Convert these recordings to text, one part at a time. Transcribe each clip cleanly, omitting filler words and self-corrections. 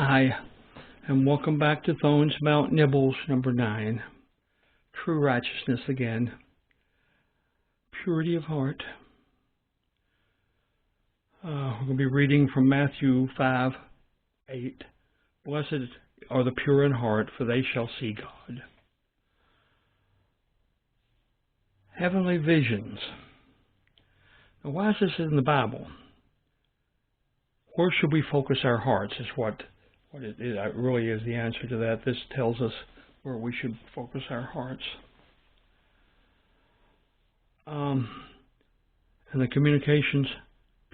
Hi, and welcome back to Thone's Mount Nibbles, number 9. True righteousness again. Purity of heart. We're going to be reading from Matthew 5:8. Blessed are the pure in heart, for they shall see God. Heavenly visions. Now, why is this in the Bible? Where should we focus our hearts is what it really is the answer to that. This tells us where we should focus our hearts. In the communications,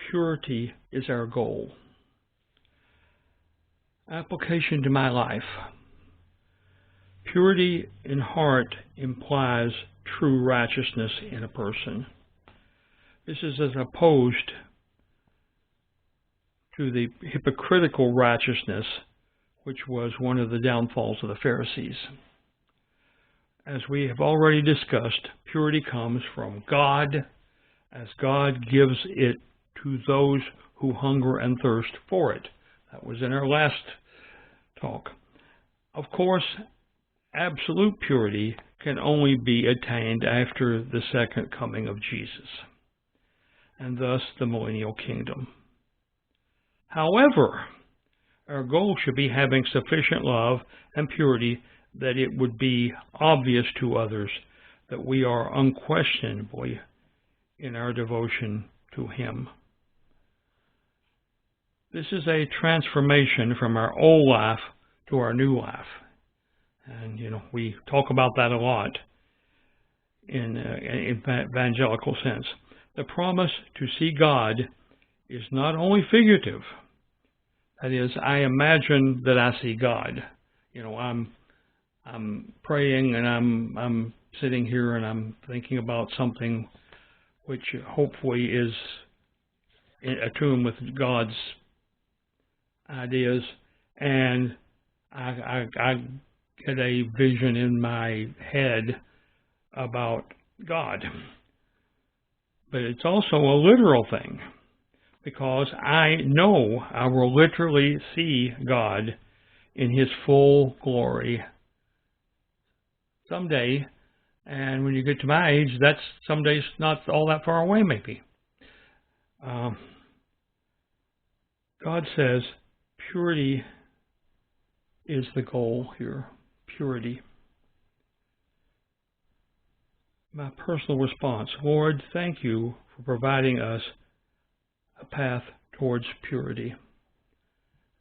purity is our goal. Application to my life. Purity in heart implies true righteousness in a person. This is as opposed to the hypocritical righteousness, which was one of the downfalls of the Pharisees. As we have already discussed, purity comes from God, as God gives it to those who hunger and thirst for it. That was in our last talk. Of course, absolute purity can only be attained after the second coming of Jesus, and thus the millennial kingdom. However, our goal should be having sufficient love and purity that it would be obvious to others that we are unquestionably in our devotion to Him. This is a transformation from our old life to our new life. And, we talk about that a lot in evangelical sense. The promise to see God is not only figurative. That is, I imagine that I see God. I'm praying and I'm sitting here and I'm thinking about something which hopefully is attuned with God's ideas, and I get a vision in my head about God. But it's also a literal thing, because I know I will literally see God in His full glory someday. And when you get to my age, that's someday not all that far away, maybe. God says purity is the goal here. Purity. My personal response: Lord, thank you for providing us a path towards purity.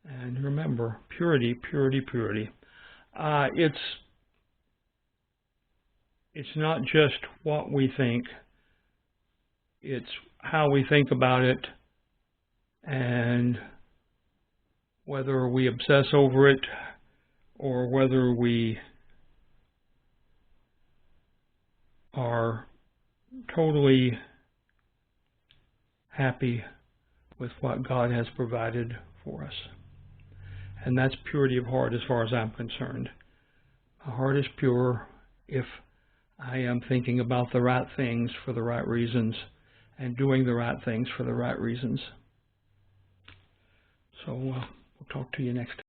And remember, purity, purity, purity. It's not just what we think, it's how we think about it, and whether we obsess over it or whether we are totally happy with what God has provided for us. And that's purity of heart as far as I'm concerned. My heart is pure if I am thinking about the right things for the right reasons and doing the right things for the right reasons. So we'll talk to you next time.